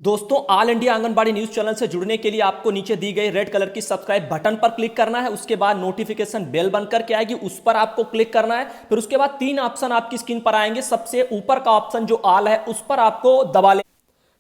दोस्तों, all India anganwadi news channel से जुड़ने के लिए आपको नीचे दी गई रेड कलर की सब्सक्राइब बटन पर क्लिक करना है। उसके बाद नोटिफिकेशन बेल बन करके आएगी, उस पर आपको क्लिक करना है। फिर उसके बाद तीन ऑप्शन आपकी स्क्रीन पर आएंगे। सबसे ऊपर का ऑप्शन जो ऑल है उस पर आपको दबा ले।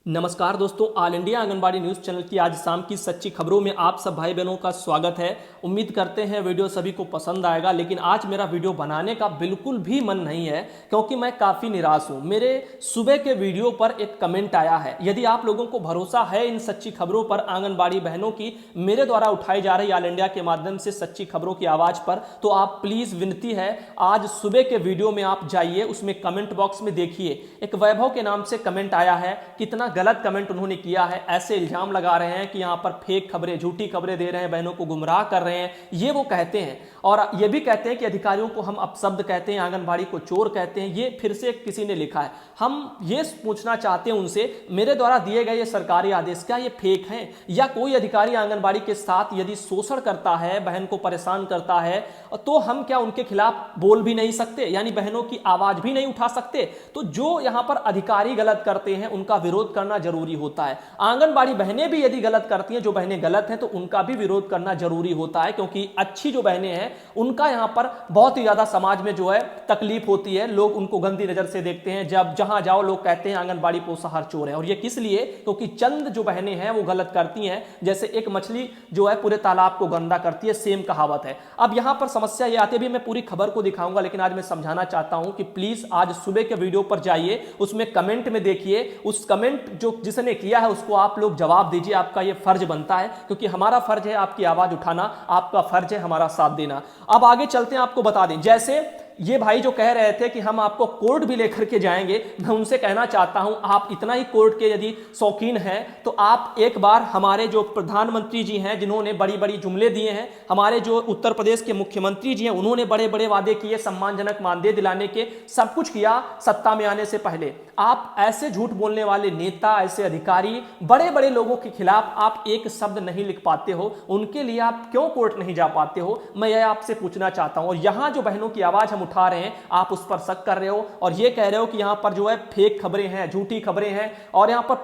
नमस्कार दोस्तों, all India anganwadi news channel की आज शाम की सच्ची खबरों में आप सब भाई बहनों का स्वागत है। उम्मीद करते हैं वीडियो सभी को पसंद आएगा, लेकिन आज मेरा वीडियो बनाने का बिल्कुल भी मन नहीं है क्योंकि मैं काफ़ी निराश हूं। मेरे सुबह के वीडियो पर एक कमेंट आया है। यदि आप लोगों को भरोसा है इन सच्ची खबरों पर, आंगनबाड़ी बहनों की मेरे द्वारा उठाई जा रही ऑल इंडिया के माध्यम से सच्ची खबरों की आवाज़ पर, तो आप प्लीज़ विनती है आज सुबह के वीडियो में आप जाइए, उसमें कमेंट बॉक्स में देखिए एक वैभव के नाम से कमेंट आया है। कितना गलत कमेंट उन्होंने किया है। ऐसे इल्जाम लगा रहे हैं कि यहां पर फेक खबरें, झूठी खबरें दे रहे हैं, बहनों को गुमराह कर रहे हैं, ये वो कहते हैं। और ये भी कहते हैं कि अधिकारियों को हम अपशब्द कहते हैं, आंगनबाड़ी को चोर कहते हैं। ये फिर से किसी ने लिखा है। हम ये पूछना चाहते हैं उनसे, मेरे द्वारा दिए गए ये सरकारी आदेश क्या ये फेक हैं? या कोई अधिकारी आंगनबाड़ी के साथ यदि शोषण करता है, बहन को परेशान करता है, तो हम क्या उनके खिलाफ बोल भी नहीं सकते, यानी बहनों की आवाज भी नहीं उठा सकते? तो जो यहां पर अधिकारी गलत करते हैं उनका विरोध करना जरूरी होता है। आंगनबाड़ी बहनें भी यदि गलत करती हैं, जो बहनें गलत हैं, तो उनका भी विरोध करना जरूरी होता है, क्योंकि अच्छी जो बहनें हैं उनका यहां पर बहुत ही ज्यादा समाज में जो है तकलीफ होती है। लोग उनको गंदी नजर से देखते हैं। जब जहां जाओ लोग कहते हैं आंगनबाड़ी पोषाहार चोर है। और ये किस लिए? क्योंकि चंद जो बहनें हैं वो गलत करती हैं। जैसे एक मछली जो है पूरे तालाब को गंदा करती है, सेम कहावत है। अब यहां पर समस्या ये आती है, भी मैं पूरी खबर को दिखाऊंगा, लेकिन आज मैं समझाना चाहता हूं कि प्लीज आज सुबह के वीडियो पर जाइए, उसमें कमेंट में देखिए, उस कमेंट जो जिसने किया है उसको आप लोग जवाब दीजिए। आपका यह फर्ज बनता है, क्योंकि हमारा फर्ज है आपकी आवाज उठाना, आपका फर्ज है हमारा साथ देना। अब आगे चलते हैं, आपको बता दें, जैसे ये भाई जो कह रहे थे कि हम आपको कोर्ट भी लेकर के जाएंगे, मैं उनसे कहना चाहता हूं, आप इतना ही कोर्ट के यदि शौकीन हैं तो आप एक बार हमारे जो प्रधानमंत्री जी हैं, जिन्होंने बड़ी बड़ी जुमले दिए हैं, हमारे जो उत्तर प्रदेश के मुख्यमंत्री जी हैं, उन्होंने बड़े बड़े वादे किए, सम्मानजनक मानदेय दिलाने के, सब कुछ किया सत्ता में आने से पहले। आप ऐसे झूठ बोलने वाले नेता, ऐसे अधिकारी, बड़े बड़े लोगों के खिलाफ आप एक शब्द नहीं लिख पाते हो, उनके लिए आप क्यों कोर्ट नहीं जा पाते हो? मैं यह आपसे पूछना चाहता हूं। और यहां जो बहनों की आवाज हम उठा रहे हैं, आप उस पर शक कर रहे हो और ये कह रहे हो कि यहां पर जो है फेक खबरें हैं, झूठी खबरें हैं, और यहां पर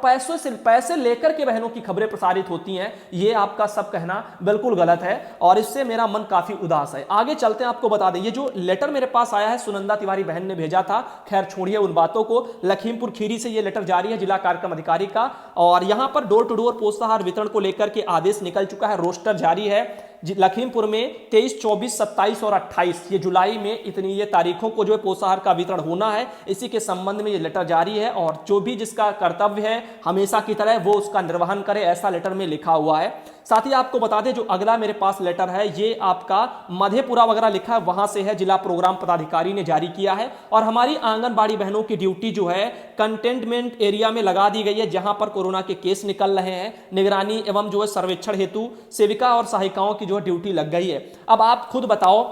पैसे लेकर के बहनों की खबरें प्रसारित होती हैं। ये आपका सब कहना बिल्कुल गलत है और इससे मेरा मन काफी उदास है। आगे चलते हैं, आपको बता दें, ये जो लेटर मेरे पास आया है, सुनंदा तिवारी बहन ने भेजा था। खैर छोड़िए उन बातों को। लखीमपुर खीरी से ये लेटर जारी है, जिला कार्यक्रम अधिकारी का, और यहां पर डोर टू डोर पोषाहार वितरण को लेकर के आदेश निकल चुका है। रोस्टर जारी है लखीमपुर में 23, 24, 27 और 28 ये जुलाई में, इतनी ये तारीखों को जो है पोषाहार का वितरण होना है। इसी के संबंध में ये लेटर जारी है और जो भी जिसका कर्तव्य है हमेशा की तरह वो उसका निर्वहन करे, ऐसा लेटर में लिखा हुआ है। साथ ही आपको बता दें, जो अगला मेरे पास लेटर है ये आपका मधेपुरा वगैरह लिखा है, वहां से है, जिला प्रोग्राम पदाधिकारी ने जारी किया है। और हमारी आंगनबाड़ी बहनों की ड्यूटी जो है कंटेनमेंट एरिया में लगा दी गई है, जहां पर कोरोना के केस निकल रहे हैं। निगरानी एवं जो है सर्वेक्षण हेतु सेविका और सहायिकाओं की जो ड्यूटी लग गई है। अब आप खुद बताओ,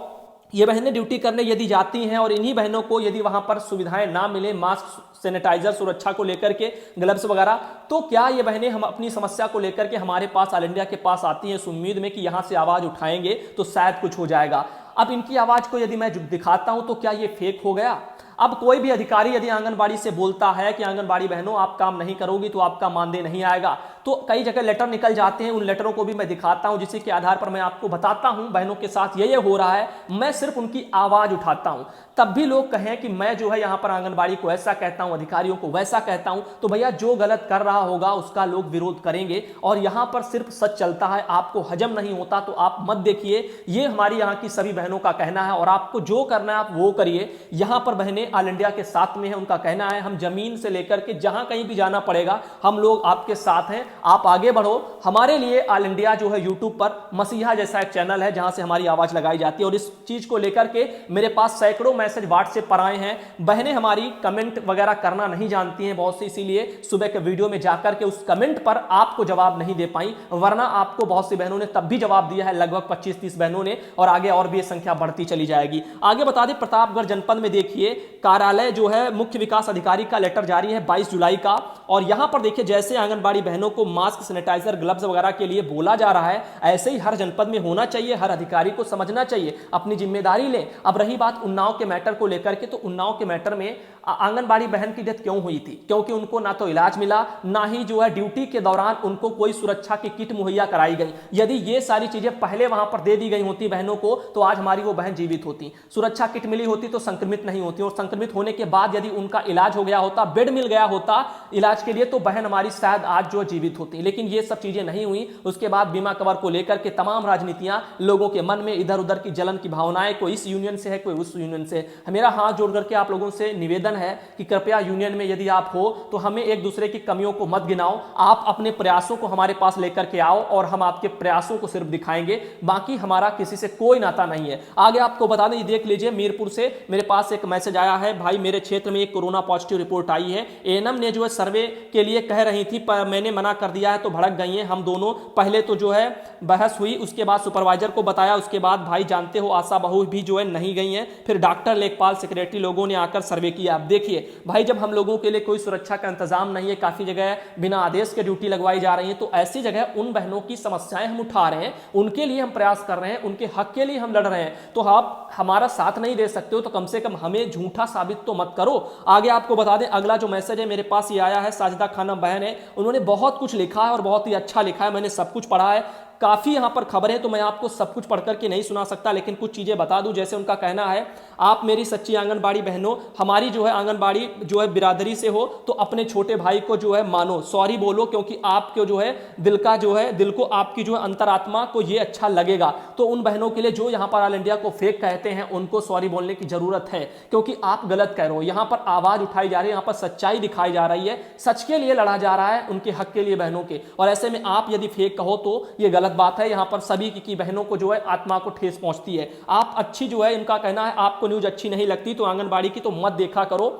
ये बहनें ड्यूटी करने यदि जाती हैं और इन्हीं बहनों को यदि वहां पर सुविधाएं ना मिले, मास्क, सैनिटाइजर, सुरक्षा को लेकर के, ग्लव्स वगैरह, तो क्या ये बहनें हम अपनी समस्या को लेकर के हमारे पास, ऑल इंडिया के पास आती हैं इस उम्मीद में कि यहां से आवाज उठाएंगे तो शायद कुछ हो जाएगा? अब इनकी आवाज को यदि मैं दिखाता हूं तो क्या ये फेक हो गया? अब कोई भी अधिकारी यदि आंगनबाड़ी से बोलता है कि आंगनबाड़ी बहनों आप काम नहीं करोगी तो आपका मानदेय नहीं आएगा, तो कई जगह लेटर निकल जाते हैं। उन लेटरों को भी मैं दिखाता हूं, जिसके आधार पर मैं आपको बताता हूं बहनों के साथ ये हो रहा है। मैं सिर्फ उनकी आवाज उठाता हूं, तब भी लोग कहें कि मैं जो है यहां पर आंगनबाड़ी को ऐसा कहता हूं, अधिकारियों को वैसा कहता हूं, तो भैया जो गलत कर रहा होगा उसका लोग विरोध करेंगे। और यहां पर सिर्फ सच चलता है। आपको हजम नहीं होता तो आप मत देखिए, ये हमारी यहां की सभी बहनों का कहना है। और आपको जो करना है आप वो करिए। यहां पर बहनें ऑल इंडिया के साथ में है, उनका कहना है हम जमीन से लेकर के जहां कहीं भी जाना पड़ेगा हम लोग आपके साथ हैं, आप आगे बढ़ो। हमारे लिए ऑल इंडिया जो है यूट्यूब पर मसीहा जैसा एक चैनल है, जहां से हमारी आवाज लगाई जाती है। और इस चीज को लेकर के मेरे पास सैकड़ों मैसेज व्हाट्सएप पर आए हैं। बहनें हमारी कमेंट वगैरह करना नहीं जानती हैं बहुत सी, इसीलिए सुबह के वीडियो में जाकर के उस कमेंट पर आपको जवाब नहीं दे पाई, वरना आपको बहुत सी बहनों ने तब भी जवाब दिया है, लगभग 25-30 बहनों ने, और आगे और भी ये संख्या बढ़ती चली जाएगी। आगे बता दें, प्रतापगढ़ जनपद में देखिए कार्यालय जो है मुख्य विकास अधिकारी का लेटर जारी है 22 जुलाई का। और यहां पर देखिए, जैसे आंगनबाड़ी बहनों को मास्क, सैनिटाइजर, ग्लव्स वगैरह के लिए बोला जा रहा है, ऐसे ही हर जनपद में होना चाहिए। हर अधिकारी को समझना चाहिए, अपनी जिम्मेदारी लें। अब रही बात उन्नाव के मैटर को लेकर के, तो उन्नाव के मैटर में आंगनबाड़ी बहन की डेथ क्यों हुई थी? क्योंकि उनको ना तो इलाज मिला, ना ही जो है ड्यूटी के दौरान उनको कोई सुरक्षा की किट मुहैया कराई गई। यदि ये सारी चीजें पहले वहां पर दे दी गई होती बहनों को, तो आज हमारी वो बहन जीवित होती, सुरक्षा किट मिली होती तो संक्रमित नहीं होती, और संक्रमित होने के बाद यदि उनका इलाज हो गया होता, बेड मिल गया होता इलाज के लिए, तो बहन हमारी शायद आज जो जीवित होती। लेकिन ये सब चीजें नहीं हुई। उसके बाद बीमा कवर को लेकर के तमाम राजनीतियां, लोगों के मन में इधर उधर की जलन की भावनाएं, कोई इस यूनियन से है, कोई उस यूनियन से। मेरा हाथ जोड़ करके आप लोगों से निवेदन है कि कृपया यूनियन में यदि आप हो तो हमें एक दूसरे की कमियों को मत गिनाओ, आप अपने प्रयासों को हमारे पास लेकर के आओ और हम आपके प्रयासों को सिर्फ दिखाएंगे, बाकी हमारा किसी से कोई नाता नहीं है। आगे आपको बता दें, देख लीजिए, मीरपुर से मेरे पास एक मैसेज आया है, भाई मेरे क्षेत्र में एक कोरोना पॉजिटिव रिपोर्ट आई है, एएनएम ने जो है सर्वे के लिए कह रही थी, पर मैंने मना कर दिया है तो भड़क गई हैं। हम दोनों पहले तो जो है बहस हुई, उसके बाद सुपरवाइजर को बताया, उसके बाद भाई जानते हो आशा बहू भी जो है नहीं गई हैं, फिर डॉक्टर, लेखपाल, सेक्रेटरी लोगों ने आकर सर्वे किया। आप देखिए भाई, जब हम लोगों के लिए कोई सुरक्षा का इंतजाम नहीं है, काफी जगह बिना आदेश के ड्यूटी लगवाई जा रही है, तो ऐसी जगह उन बहनों की समस्याएं हम उठा रहे हैं, उनके लिए हम प्रयास कर रहे हैं, उनके हक के लिए हम लड़ रहे हैं, तो आप हमारा साथ नहीं दे सकते हो तो कम से कम हमें झूठा साबित तो मत करो। आगे आपको बता दें, अगला जो मैसेज है मेरे पास ये आया है, साजिदा खानम बहन है, उन्होंने बहुत कुछ लिखा है और बहुत ही अच्छा लिखा है, मैंने सब कुछ पढ़ा है, काफी यहां पर खबरें, तो मैं आपको सब कुछ पढ़कर के नहीं सुना सकता, लेकिन कुछ चीजें बता दूं। जैसे उनका कहना है, आप मेरी सच्ची आंगनबाड़ी बहनों, हमारी जो है आंगनबाड़ी जो है बिरादरी से हो तो अपने छोटे भाई को जो है मानो, सॉरी बोलो, क्योंकि आपको जो है दिल का जो है, दिल को आपकी जो है अंतरात्मा को ये अच्छा लगेगा। तो उन बहनों के लिए जो यहां पर ऑल इंडिया को फेक कहते हैं, उनको सॉरी बोलने की जरूरत है, क्योंकि आप गलत कह रहे हो। यहां पर आवाज उठाई जा रही है, यहां पर सच्चाई दिखाई जा रही है, सच के लिए लड़ा जा रहा है, उनके हक के लिए बहनों के, और ऐसे में आप यदि फेक कहो तो ये गलत बात है। यहां पर सभी की बहनों को जो है आत्मा को ठेस पहुंचती है। आप अच्छी जो है, इनका कहना है आपको न्यूज अच्छी नहीं लगती तो आंगनबाड़ी की तो मत देखा करो,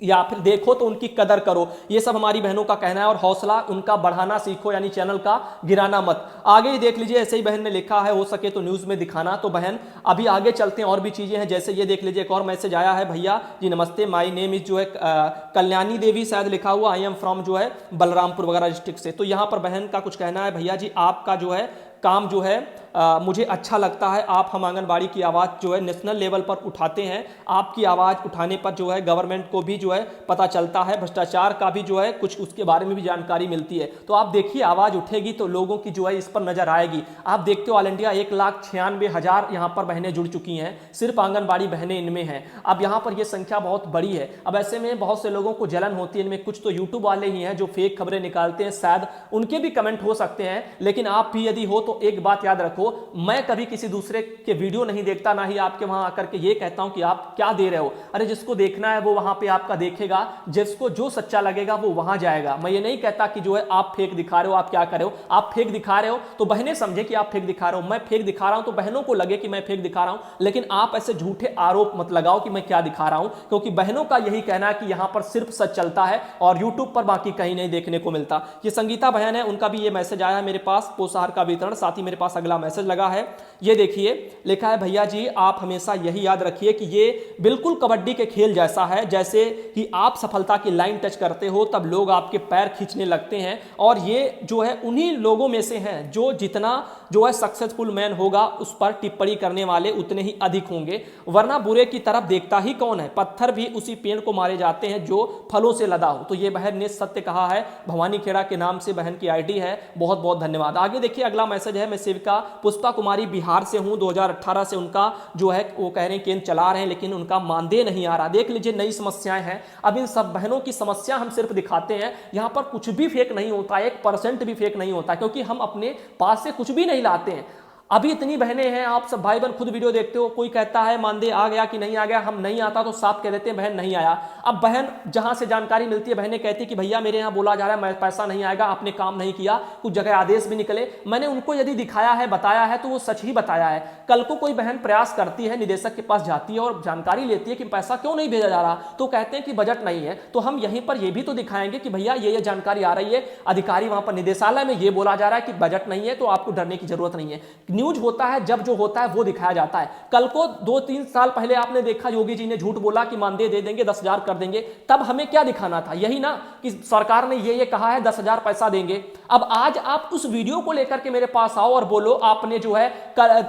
या फिर देखो तो उनकी कदर करो। ये सब हमारी बहनों का कहना है, और हौसला उनका बढ़ाना सीखो, यानी चैनल का गिराना मत। आगे ही देख लीजिए, ऐसे ही बहन ने लिखा है, हो सके तो न्यूज में दिखाना। तो बहन अभी आगे चलते हैं, और भी चीजें हैं, जैसे ये देख लीजिए, एक और मैसेज आया है, भैया जी नमस्ते, माय नेम इज जो है कल्याणी देवी शायद लिखा हुआ, आई एम फ्रॉम जो है बलरामपुर वगैरह डिस्ट्रिक्ट से। तो यहां पर बहन का कुछ कहना है, भैया जी आपका जो है काम जो है मुझे अच्छा लगता है, आप हम आंगनबाड़ी की आवाज़ जो है नेशनल लेवल पर उठाते हैं, आपकी आवाज़ उठाने पर जो है गवर्नमेंट को भी जो है पता चलता है, भ्रष्टाचार का भी जो है कुछ उसके बारे में भी जानकारी मिलती है। तो आप देखिए, आवाज़ उठेगी तो लोगों की जो है इस पर नजर आएगी। आप देखते हो ऑल इंडिया 1,96,000 यहाँ पर बहनें जुड़ चुकी हैं, सिर्फ आंगनबाड़ी बहनें इनमें हैं। अब यहाँ पर यह संख्या बहुत बड़ी है। अब ऐसे में बहुत से लोगों को जलन होती है, इनमें कुछ तो यूट्यूब वाले ही हैं जो फेक खबरें निकालते हैं, शायद उनके भी कमेंट हो सकते हैं, लेकिन आप भी यदि हो तो एक बात याद रखो, मैं कभी किसी दूसरे के वीडियो नहीं देखता, ना ही आपके वहां आकर के ये कहता हूं कि आप क्या दे रहे हो। अरे जिसको देखना है वो वहां पे आपका देखेगा, जिसको जो सच्चा लगेगा वो वहां जाएगा। मैं ये नहीं कहता कि जो है आप फेक दिखा रहे हो, आप क्या कर रहे हो, आप फेक दिखा रहे हो तो बहनें समझे कि आप फेक दिखा रहे हो, मैं फेक दिखा रहा हूं तो बहनों को लगे कि मैं फेक दिखा रहा हूं, लेकिन आप ऐसे झूठे आरोप मत लगाओ कि मैं क्या दिखा रहा हूं, क्योंकि बहनों का यही कहना है कि यहां पर सिर्फ सच चलता है और यूट्यूब पर बाकी कहीं नहीं देखने को मिलता। ये संगीता बहन है, उनका भी ये मैसेज आया है मेरे पास, पोषाहार का वितरण। साथ ही मेरे पास अगला मैसेज लगा है, ये देखिए लिखा है, भैया जी आप हमेशा यही याद रखिए कि ये बिल्कुल कबड्डी के खेल जैसा है, जैसे ही आप सफलता की लाइन टच करते हो तब लोग आपके पैर खींचने लगते हैं, और ये जो है उन्हीं लोगों में से हैं जो जितना जो है सक्सेसफुल मैन होगा उस पर टिप्पणी करने वाले उतने ही अधिक होंगे, वरना बुरे की तरफ देखता ही कौन है, पत्थर भी उसी पेड़ को मारे जाते हैं जो फलों से लदा हो। तो ये बहन ने सत्य कहा है, भवानी खेड़ा के नाम से बहन की आईडी है, बहुत बहुत धन्यवाद। आगे देखिए अगला मैसेज है, मैं सेविका पुष्पा कुमारी बिहार से हूं, 2018 से उनका जो है वो कह रहे हैं केंद्र चला रहे हैं, लेकिन उनका मानदेय नहीं आ रहा। देख लीजिए नई समस्याएं हैं। अब इन सब बहनों की समस्या हम सिर्फ दिखाते हैं, यहां पर कुछ भी फेक नहीं होता, 1% भी फेक नहीं होता, क्योंकि हम अपने पास से कुछ भी नहीं लाते हैं। अभी इतनी बहनें हैं, आप सब भाई बहन खुद वीडियो देखते हो, कोई कहता है मानदेय आ गया कि नहीं आ गया, हम नहीं आता तो साफ कह देते हैं बहन नहीं आया। अब बहन जहां से जानकारी मिलती है, बहनें कहती कि भैया मेरे यहाँ बोला जा रहा है मैं पैसा नहीं आएगा, आपने काम नहीं किया, कुछ जगह आदेश भी निकले। मैंने उनको यदि दिखाया है, बताया है तो वो सच ही बताया है। कल को कोई बहन प्रयास करती है, निदेशक के पास जाती है और जानकारी लेती है कि पैसा क्यों नहीं भेजा जा रहा, तो कहते हैं कि बजट नहीं है। तो हम यहीं पर यह भी तो दिखाएंगे कि भैया ये जानकारी आ रही है, अधिकारी वहां पर निदेशालय में ये बोला जा रहा है कि बजट नहीं है, तो आपको डरने की जरूरत नहीं है। न्यूज होता है जब जो होता है वो दिखाया जाता है। कल को 2-3 साल पहले आपने देखा योगी जी ने झूठ बोला कि मानदेय दे देंगे 10,000 कर देंगे, तब हमें क्या दिखाना था? यही ना कि सरकार ने ये कहा है 10,000 पैसा देंगे। अब आज आप उस वीडियो को लेकर के मेरे पास आओ और बोलो आपने जो है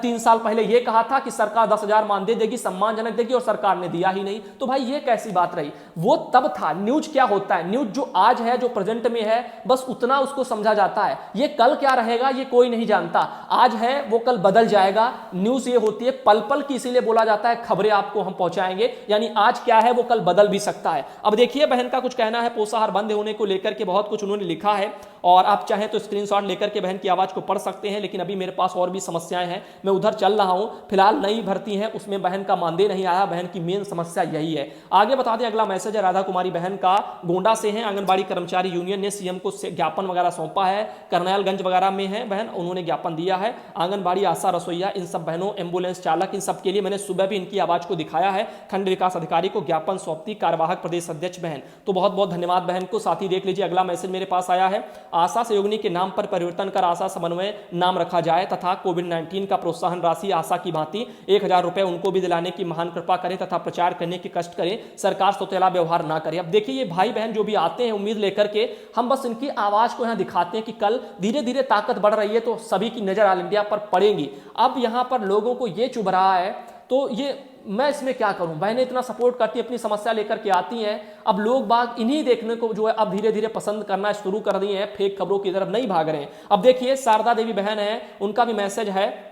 3 साल पहले यह कहा था कि सरकार 10,000 मानदेय देगी, सम्मानजनक देगी, और सरकार ने दिया ही नहीं, तो भाई ये कैसी बात रही। वो तब था। न्यूज क्या होता है, न्यूज जो आज है, जो प्रेजेंट में है, बस उतना उसको समझा जाता है। ये कल क्या रहेगा ये कोई नहीं जानता। आज है वो कल बदल जाएगा। न्यूज ये होती है पल पल की, इसीलिए बोला जाता है खबरें आपको हम पहुंचाएंगे, यानी आज क्या है वो कल बदल भी सकता है। अब देखिए बहन का कुछ कहना है पोषाहार बंद होने को लेकर के, बहुत कुछ उन्होंने लिखा है और आप चाहें तो स्क्रीनशॉट लेकर के बहन की आवाज को पढ़ सकते हैं, लेकिन अभी मेरे पास और भी समस्याएं हैं, मैं उधर चल रहा हूं। फिलहाल नई भर्ती है, उसमें बहन का मानदेय नहीं आया, बहन की मेन समस्या यही है। आगे बता दें, अगला मैसेज है राधा कुमारी बहन का, गोंडा से है। आंगनबाड़ी कर्मचारी यूनियन ने सीएम को ज्ञापन वगैरह सौंपा है, करनालगंज वगैरह में है बहन, उन्होंने ज्ञापन दिया है। आंगनबाड़ी आशा, रसोईया, इन सब बहनों, एम्बुलेंस चालक, इन सब के लिए मैंने सुबह भी इनकी आवाज को दिखाया है। खंड विकास अधिकारी को ज्ञापन सौंपती कार्यवाहक प्रदेश अध्यक्ष बहन, तो बहुत बहुत धन्यवाद बहन को। साथ ही देख लीजिए अगला मैसेज मेरे पास आया है, आशा सहयोगिनी के नाम पर परिवर्तन कर आशा समन्वय नाम रखा जाए तथा कोविड-19 का प्रोत्साहन राशि आशा की भांति 1,000 रुपए उनको भी दिलाने की महान कृपा करें तथा प्रचार करने की कष्ट करें, सरकार सौतेला व्यवहार ना करे। अब देखिए ये भाई बहन जो भी आते हैं उम्मीद लेकर के, हम बस इनकी आवाज को यहां दिखाते हैं कि कल धीरे धीरे ताकत बढ़ रही है तो सभी की नजर ऑल इंडिया पर पड़ेगी। अब यहां पर लोगों को ये चुभ रहा है, तो ये मैं इसमें क्या करूं। बहनें इतना सपोर्ट करती अपनी समस्या लेकर के आती हैं, अब लोग बाग इन्हीं देखने को जो है अब धीरे धीरे पसंद करना शुरू कर दिए हैं, फेक खबरों की तरफ नहीं भाग रहे हैं। अब देखिए शारदा देवी बहन है, उनका भी मैसेज है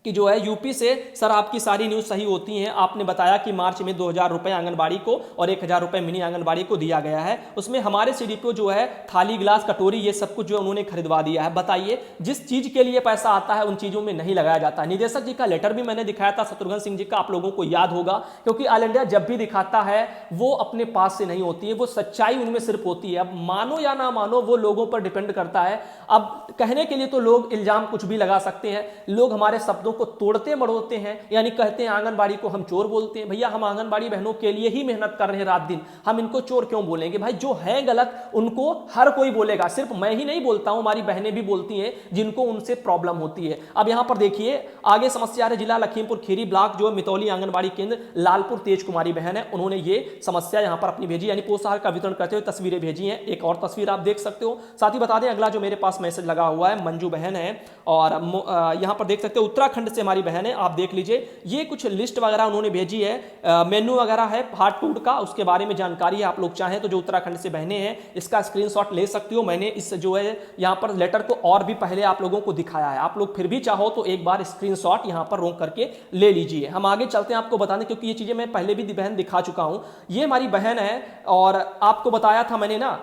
कि जो है यूपी से, सर आपकी सारी न्यूज सही होती हैं, आपने बताया कि मार्च में 2,000 रुपए आंगनबाड़ी को और 1,000 रुपए मिनी आंगनबाड़ी को दिया गया है, उसमें हमारे सीडीपीओ जो है थाली गिलास कटोरी ये सब कुछ जो उन्होंने खरीदवा दिया है। बताइए जिस चीज के लिए पैसा आता है उन चीजों में नहीं लगाया जाता। निदेशक जी का लेटर भी मैंने दिखाया था, शत्रुघ्न सिंह जी का, आप लोगों को याद होगा, क्योंकि ऑल इंडिया जब भी दिखाता है वो अपने पास से नहीं होती है, वो सच्चाई उनमें सिर्फ होती है। अब मानो या ना मानो वो लोगों पर डिपेंड करता है। अब कहने के लिए तो लोग इल्जाम कुछ भी लगा सकते हैं, लोग हमारे शब्दों को तोड़ते मरोड़ते हैं, यानी कहते हैं आंगनबाड़ी को हम चोर बोलते हैं। भैया हम आंगनबाड़ी बहनों के लिए ही मेहनत कर रहे हैं रात दिन, हम इनको चोर क्यों बोलेंगे। भाई जो है गलत उनको हर कोई बोलेगा, सिर्फ मैं ही नहीं बोलता हूं, हमारी बहनें भी बोलती हैं जिनको उनसे प्रॉब्लम होती है। अब यहां पर देखिए आगे समस्या है, जिला लखीमपुर खीरी ब्लॉक जो मितौली आंगनबाड़ी केंद्र लालपुर तेज कुमारी बहन है, उन्होंने ये समस्या यहां पर अपनी भेजी, यानी पोषाहार का वितरण करते हुए तस्वीरें भेजी हैं। एक और तस्वीर आप देख सकते हो। साथ ही बता दें अगला जो मेरे पास मैसेज लगा हुआ है, मंजू बहन है और यहां पर देख सकते हो उत्तराखंड से हमारी बहन है, आप देख लीजिए ये कुछ लिस्ट वगैरह उन्होंने भेजी है, मेनू वगैरह है फास्ट फूड का, उसके बारे में जानकारी है। आप लोग चाहें तो जो उत्तराखंड से बहनें हैं इसका स्क्रीनशॉट ले सकते हो। मैंने इस जो है यहां पर लेटर को और भी पहले आप लोगों को दिखाया है, आप लोग फिर भी चाहो तो एक बार स्क्रीनशॉट यहां पर रोक करके ले लीजिए। हम आगे चलते हैं आपको बताने, क्योंकि ये चीजें मैं पहले भी बहन दिखा चुका हूं। ये हमारी बहन है और आपको बताया था मैंने ना,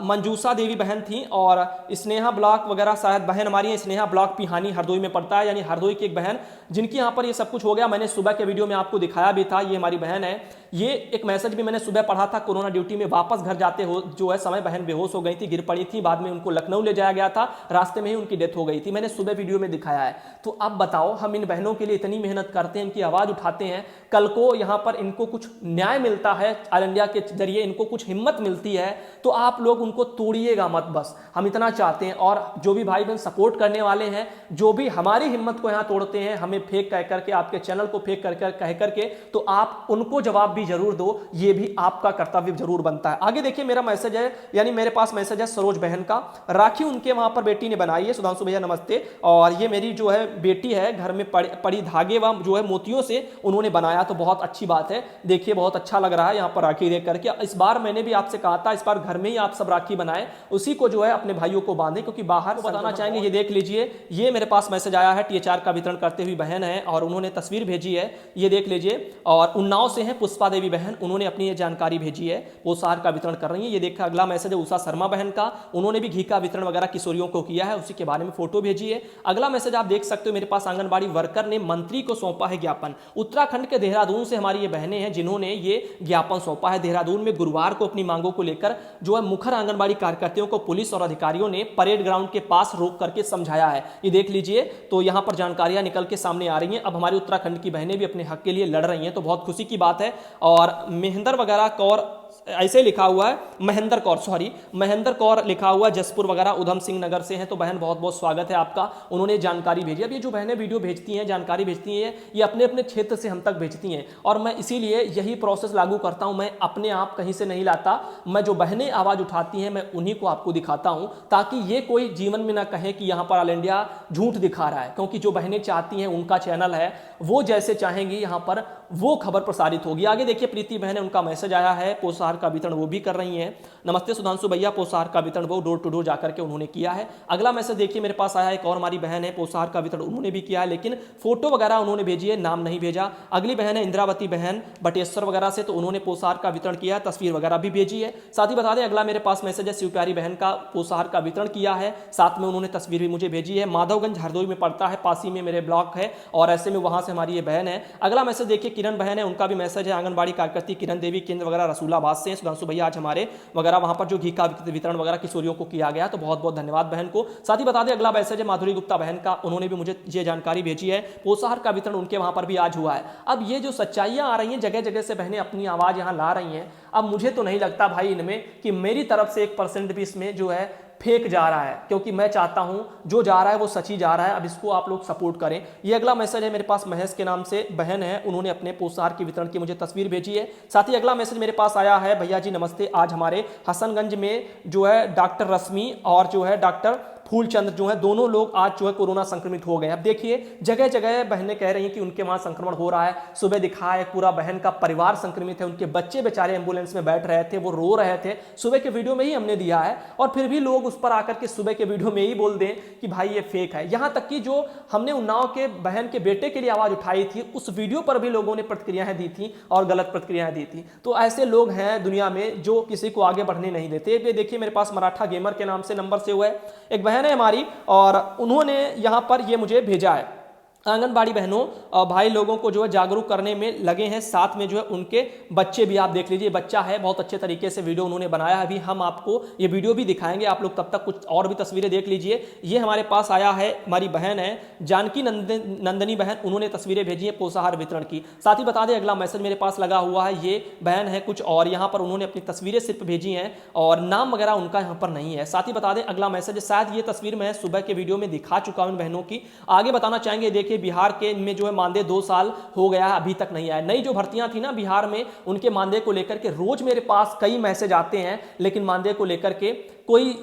मंजूषा देवी बहन थी और स्नेहा ब्लॉक वगैरह शायद बहन हमारी है, स्नेहा ब्लॉक पिहानी हरदोई में पड़ता है, यानी हरदोई की एक बहन जिनकी यहां पर ये सब कुछ हो गया। मैंने सुबह के वीडियो में आपको दिखाया भी था, ये हमारी बहन है। ये एक मैसेज भी मैंने सुबह पढ़ा था, कोरोना ड्यूटी में वापस घर जाते हो जो है समय बहन बेहोश हो गई थी, गिर पड़ी थी, बाद में उनको लखनऊ ले जाया गया था, रास्ते में ही उनकी डेथ हो गई थी, मैंने सुबह वीडियो में दिखाया है। तो अब बताओ हम इन बहनों के लिए इतनी मेहनत करते हैं, इनकी आवाज उठाते हैं, कल को यहां पर इनको कुछ न्याय मिलता है ऑल इंडिया के जरिए, इनको कुछ हिम्मत मिलती है, तो आप लोग उनको तोड़िएगा मत, बस हम इतना चाहते हैं। और जो भी भाई बहन सपोर्ट करने वाले हैं, जो भी हमारी हिम्मत को यहां तोड़ते हैं, हमें फेक कह करके, आपके चैनल को फेक कह करके, तो आप उनको जवाब भी जरूर दो, ये भी आपका कर्तव्य जरूर बनता है। आगे देखिए मेरा मैसेज है, यानी मेरे पास मैसेज है सरोज बहन का, राखी उनके वहां पर बेटी ने बनाई है। सुधांशु भैया नमस्ते। और ये मेरी जो है बेटी है, घर में पड़ी धागे व जो है मोतियों से उन्होंने बनाया, तो बहुत अच्छी बात है। देखिए बहुत अच्छा लग रहा है यहाँ पर राखी देख करके। इस बार मैंने भी आपसे कहा था, इस बार घर में ही आप सब राखी बनाएं, उसी को जो है अपने भाइयों को बांधें, क्योंकि बाहर बताना चाहेंगे। ये देख लीजिए, ये मेरे पास मैसेज आया है, THR का वितरण करते हुए बहन है और उन्होंने तस्वीर भेजी है, ये देख लीजिए। और उन्नाव से है पुष्पा देवी बहन, उन्होंने अपनी ये जानकारी भेजी है, पोषाहार का वितरण कर रही है। ये देखा अगला मैसेज है उषा शर्मा बहन का, उन्होंने भी घी का वितरण वगैरह किशोरियों को किया है, उसी के बारे में फोटो भेजी है। अगला मैसेज आप देख सकते हो मेरे पास, आंगनबाड़ी वर्कर ने मंत्री को सौंपा है ज्ञापन। उत्तराखंड के देहरादून से हमारी ये बहनें हैं जिन्होंने ये ज्ञापन सौंपा है। देहरादून में गुरुवार को अपनी मांगों को लेकर जो है मुखर आंगनबाड़ी कार्यकर्ताओं को पुलिस और अधिकारियों ने परेड ग्राउंड के पास रोक करके समझाया है। ये देख लीजिए, तो यहां पर जानकारियां निकल के सामने आ रही हैं। अब हमारी उत्तराखंड की बहनें भी अपने हक के लिए लड़ रही हैं, तो बहुत खुशी की बात है। और महेंद्र वगैरह कौर ऐसे लिखा हुआ है महेंद्र कौर, सॉरी महेंद्र कौर लिखा हुआ, जसपुर वगैरह उधम सिंह नगर से हैं। तो बहन बहुत बहुत स्वागत है आपका, उन्होंने जानकारी भेजी। अब ये जो बहनें वीडियो भेजती हैं, जानकारी भेजती हैं, ये अपने अपने क्षेत्र से हम तक भेजती हैं और मैं इसीलिए यही प्रोसेस लागू करता हूं। मैं अपने आप कहीं से नहीं लाता, मैं जो बहनें आवाज उठाती हैं मैं उन्हीं को आपको दिखाता हूं, ताकि ये कोई जीवन में ना कहे कि यहां पर ऑल इंडिया झूठ दिखा रहा है। क्योंकि जो बहनें चाहती हैं, उनका चैनल है, वो जैसे चाहेंगी यहां पर वो खबर प्रसारित होगी। आगे देखिए प्रीति बहन है, उनका मैसेज आया है, पोषाहार का वितरण वो भी कर रही हैं। नमस्ते सुधांशु भैया, पोषाहार का वितरण वो डोर टू डोर जाकर के उन्होंने किया है। अगला मैसेज देखिए मेरे पास आया है, एक और हमारी बहन है, पोषाहार का वितरण उन्होंने भी किया है, लेकिन फोटो वगैरह उन्होंने भेजी है, नाम नहीं भेजा। अगली बहन है इंद्रावती बहन बटेश्वर वगैरह से, तो उन्होंने पोषाहार का वितरण किया है, तस्वीर वगैरह भी भेजी है। साथ ही बता दें अगला मेरे पास मैसेज है, शिवप्यारी बहन का पोषाहार का वितरण किया है, साथ में उन्होंने तस्वीर भी मुझे भेजी है। माधवगंज हरदोई में पड़ता है, पासी में मेरे ब्लॉक है और ऐसे में वहां से हमारी ये बहन है। अगला मैसेज देखिए किरण बहन है, उनका भी मैसेज है, आंगनबाड़ी कार्यकर्ती किरण देवी केंद्र वगैरह रसूलाबाद से। सुधांशु भैया आज हमारे वगैरह वहां पर जो घी का वितरण वगैरह किशोरियों को किया गया, तो बहुत बहुत धन्यवाद बहन को। साथ ही बता दें अगला मैसेज है माधुरी गुप्ता बहन का, उन्होंने भी मुझे ये जानकारी भेजी है, पोषाहार का वितरण उनके वहां पर भी आज हुआ है। अब ये जो सच्चाइयां आ रही हैं, जगह जगह से बहनें अपनी आवाज यहां ला रही हैं, अब मुझे तो नहीं लगता भाई इनमें कि मेरी तरफ से 1% भी इसमें जो है फेक जा रहा है, क्योंकि मैं चाहता हूं जो जा रहा है वो सच ही जा रहा है। अब इसको आप लोग सपोर्ट करें। ये अगला मैसेज है मेरे पास, महेश के नाम से बहन है, उन्होंने अपने पोषाहार की वितरण की मुझे तस्वीर भेजी है। साथ ही अगला मैसेज मेरे पास आया है, भैया जी नमस्ते, आज हमारे हसनगंज में जो है डॉक्टर रश्मि और जो है डॉक्टर फूलचंद जो है, दोनों लोग आज जो है कोरोना संक्रमित हो गए। अब देखिए जगह जगह बहनें कह रही हैं कि उनके वहां संक्रमण हो रहा है। सुबह दिखा है पूरा बहन का परिवार संक्रमित है, उनके बच्चे बेचारे एम्बुलेंस में बैठ रहे थे, वो रो रहे थे। सुबह के वीडियो में ही हमने दिया है और फिर भी लोग उस पर आकर के सुबह के वीडियो में ही बोल दें कि भाई ये फेक है। यहां तक कि जो हमने उन्नाव के बहन के बेटे के लिए आवाज उठाई थी, उस वीडियो पर भी लोगों ने प्रतिक्रियाएं दी थी और गलत प्रतिक्रियाएं दी थी। तो ऐसे लोग हैं दुनिया में जो किसी को आगे बढ़ने नहीं देते। ये देखिए मेरे पास मराठा गेमर के नाम से नंबर से हुआ है, एक बहन है हमारी और उन्होंने यहां पर ये मुझे भेजा है। आंगनबाड़ी बहनों और भाई लोगों को जो है जागरूक करने में लगे हैं, साथ में जो है उनके बच्चे भी, आप देख लीजिए बच्चा है, बहुत अच्छे तरीके से वीडियो उन्होंने बनाया है। अभी हम आपको ये वीडियो भी दिखाएंगे, आप लोग तब तक कुछ और भी तस्वीरें देख लीजिए। ये हमारे पास आया है, हमारी बहन है जानकी नंदनी बहन, उन्होंने तस्वीरें भेजी है पोषाहार वितरण की। साथ ही बता दें अगला मैसेज मेरे पास लगा हुआ है, ये बहन है कुछ और, यहाँ पर उन्होंने अपनी तस्वीरें सिर्फ भेजी हैं और नाम वगैरह उनका यहाँ पर नहीं है। साथ ही बता दें अगला मैसेज, शायद ये तस्वीर मैं सुबह के वीडियो में दिखा चुका हूं बहनों की। आगे बताना चाहेंगे, देखिए बिहार के जो है मानदेय 2 साल हो गया है, अभी तक नहीं आया। नई जो भर्तियां थी ना बिहार में, उनके मानदेय को लेकर के रोज मेरे पास कई मैसेज आते हैं, लेकिन मानदेय को लेकर के कोई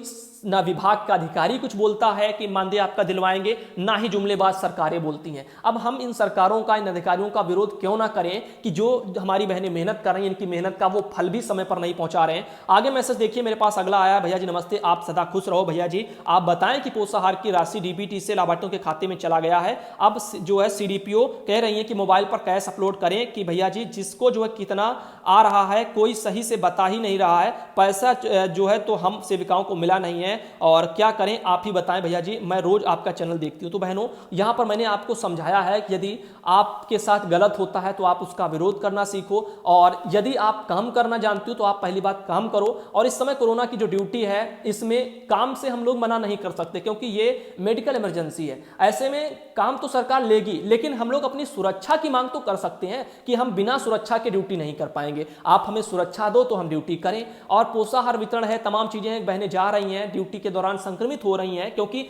ना विभाग का अधिकारी कुछ बोलता है कि मानदेय आपका दिलवाएंगे, ना ही जुमलेबाज सरकारें बोलती हैं। अब हम इन सरकारों का, इन अधिकारियों का विरोध क्यों ना करें कि जो हमारी बहनें मेहनत कर रही हैं, इनकी मेहनत का वो फल भी समय पर नहीं पहुंचा रहे हैं। आगे मैसेज देखिए मेरे पास अगला आया, भैया जी नमस्ते, आप सदा खुश रहो भैया जी, आप बताएं कि पोषाहार की राशि डीबीटी से लाभार्थियों के खाते में चला गया है। अब जो है सीडीपीओ कह रही है कि मोबाइल पर कैश अपलोड करें कि भैया जी जिसको जो है कितना आ रहा है कोई सही से बता ही नहीं रहा है, पैसा जो है तो हम सेविकाओं को मिला नहीं है और क्या करें आप ही बताएं भैया जी, मैं रोज आपका चैनल देखती हूं। तो बहनों यहां पर मैंने आपको समझाया है कि यदि आपके साथ गलत होता है तो आप उसका विरोध करना सीखो, और यदि आप काम करना जानती हो तो आप पहली बात काम करो। और इस समय कोरोना की जो ड्यूटी है, इसमें काम से हम लोग मना नहीं कर सकते क्योंकि ये मेडिकल इमरजेंसी है। ऐसे में काम तो सरकार लेगी, लेकिन हम लोग अपनी सुरक्षा की मांग तो कर सकते हैं कि हम बिना सुरक्षा के ड्यूटी नहीं कर पाएंगे। आप हमें सुरक्षा दो तो हम ड्यूटी करें। और पोषाहार वितरण है, तमाम चीजें बहनें जा रही हैं, ड्यूटी के दौरान संक्रमित हो रही हैं, क्योंकि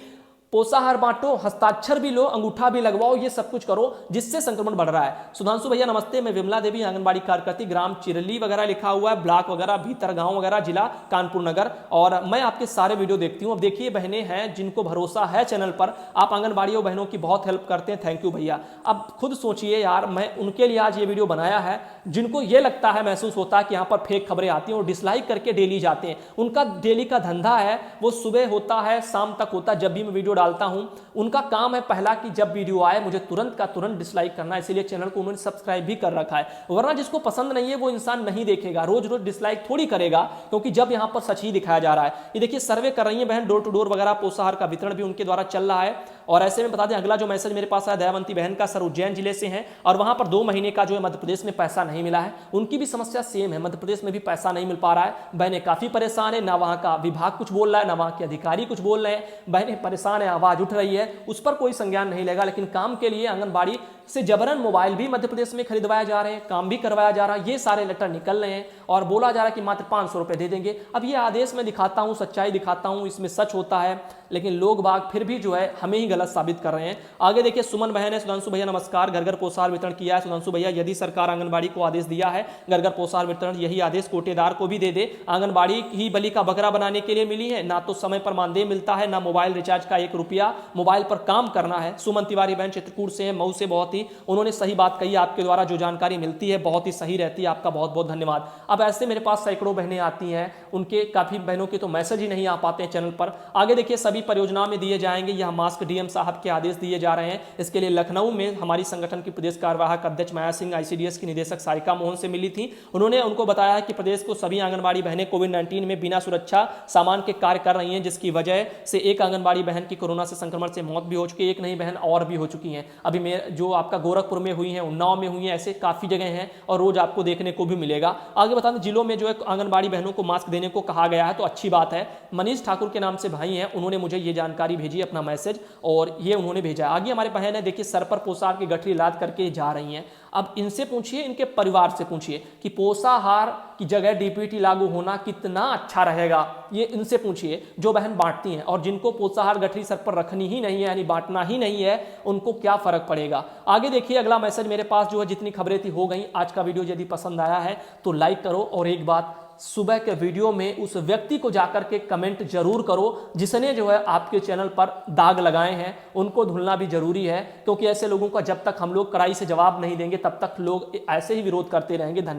पोषाहार बांटो, हस्ताक्षर भी लो, अंगूठा भी लगवाओ, ये सब कुछ करो जिससे संक्रमण बढ़ रहा है। सुधांशु भैया नमस्ते, मैं विमला देवी आंगनबाड़ी कार्यकर्ती, ग्राम चिरली वगैरह लिखा हुआ है, ब्लॉक वगैरह भीतर गांव वगैरह, जिला कानपुर नगर, और मैं आपके सारे वीडियो देखती हूं। अब देखिए बहनें हैं जिनको भरोसा है चैनल पर, आप आंगनबाड़ियों बहनों की बहुत हेल्प करते हैं, थैंक यू भैया। अब खुद सोचिए यार, मैं उनके लिए आज ये वीडियो बनाया है जिनको ये लगता है, महसूस होता है कि यहाँ पर फेक खबरें आती हैं और डिसलाइक करके डेली जाते हैं। उनका डेली का धंधा है, वो सुबह होता है शाम तक होता है, जब भी मैं वीडियो डालता हूं उनका काम है पहला कि जब वीडियो आए मुझे तुरंत का तुरंत डिसलाइक करना, इसीलिए चैनल को उन्होंने सब्सक्राइब भी कर रखा है। वरना जिसको पसंद नहीं है वो इंसान नहीं देखेगा, रोज रोज डिसलाइक थोड़ी करेगा, क्योंकि जब यहां पर सच ही दिखाया जा रहा है। ये देखिए सर्वे कर रही है बहन, डोर टू डोर वगैरह पोषाहार का वितरण भी उनके द्वारा चल रहा है। और ऐसे में बता दें अगला जो मैसेज मेरे पास आया, दयावंती बहन का, सर उज्जैन जिले से हैं और वहां पर 2 महीने का जो है मध्य प्रदेश में पैसा नहीं मिला है। उनकी भी समस्या सेम है, मध्य प्रदेश में भी पैसा नहीं मिल पा रहा है। बहनें काफी परेशान है, ना वहां का विभाग कुछ बोल रहा है, ना वहां के अधिकारी कुछ बोल रहे हैं। बहनें परेशान है, आवाज उठ रही है, उस पर कोई संज्ञान नहीं लेगा। लेकिन काम के लिए आंगनबाड़ी से जबरन मोबाइल भी मध्य प्रदेश में खरीदवाया जा रहे हैं, काम भी करवाया जा रहा है। ये सारे लेटर निकल रहे हैं और बोला जा रहा है कि मात्र 500 रुपए दे देंगे। अब ये आदेश मैं दिखाता हूं, सच्चाई दिखाता हूं, इसमें सच होता है, लेकिन लोग बाग फिर भी जो है हमें ही गलत साबित कर रहे हैं। आगे देखिए, सुमन बहन है, सुधांशु भैया नमस्कार, घर घर पोषाहार वितरण किया है। सुधांशु भैया, यदि सरकार आंगनबाड़ी को आदेश दिया है घर घर पोषाहार वितरण, यही आदेश कोटेदार को भी दे दे। आंगनबाड़ी ही बलि का बकरा बनाने के लिए मिली है, ना तो समय पर मानदेय मिलता है, ना मोबाइल रिचार्ज का 1 रुपया, मोबाइल पर काम करना है। सुमन तिवारी बहन चित्रकूट से है, मऊ से, बहुत ही उन्होंने सही बात कही, आपके द्वारा जो जानकारी मिलती है बहुत ही सही रहती है, आपका बहुत बहुत धन्यवाद। अब ऐसे मेरे पास सैकड़ों बहनें आती हैं, उनके काफी बहनों के तो मैसेज ही नहीं आ पाते हैं चैनल पर। आगे देखिए, सभी परियोजनाओं में दिए जाएंगे, यह मास्क डीएम साहब के आदेश दिए जा रहे हैं। इसके लिए लखनऊ में हमारी संगठन की प्रदेश कार्यवाहक अध्यक्ष माया सिंह, आईसीडीएस की निदेशक सारिका मोहन से मिली थी। उन्होंने उनको बताया है कि प्रदेश को सभी आंगनबाड़ी बहनें कोविड-19 में बिना सुरक्षा सामान के कार्य कर रही हैं, जिसकी वजह से एक आंगनबाड़ी बहन की कोरोना से संक्रमण से मौत भी हो चुकी है, एक नहीं बहन और भी हो चुकी हैं। अभी जो आपका गोरखपुर में हुई है, उन्नाव में हुई है, ऐसे काफी जगह हैं और रोज आपको देखने को भी मिलेगा। आगे बता दें, जिलों में जो है आंगनबाड़ी बहनों को मास्क देने को कहा गया है, तो अच्छी बात है। मनीष ठाकुर के नाम से भाई हैं, उन्होंने मुझे ये जानकारी भेजी, अपना मैसेज, और ये उन्होंने भेजा। आगे हमारे बहन है, देखिए सर पर पोषाहार की गठरी लाद करके जा रही हैं। अब इनसे पूछिए, इनके परिवार से पूछिए कि पोषाहार की जगह डीपीटी लागू होना कितना अच्छा रहेगा। ये इनसे पूछिए जो बहन बांटती हैं, और जिनको पोषाहार गठरी सर पर रखनी ही नहीं है, यानी बांटना ही नहीं है, उनको क्या फर्क पड़ेगा। आगे देखिए, अगला मैसेज मेरे पास जो है, जितनी खबरें थी हो गई। आज का वीडियो यदि पसंद आया है तो लाइक करो, और एक बात, सुबह के वीडियो में उस व्यक्ति को जाकर के कमेंट जरूर करो जिसने जो है आपके चैनल पर दाग लगाए हैं, उनको धुलना भी जरूरी है, क्योंकि ऐसे लोगों का जब तक हम लोग कड़ाई से जवाब नहीं देंगे तब तक लोग ऐसे ही विरोध करते रहेंगे। धन्यवाद।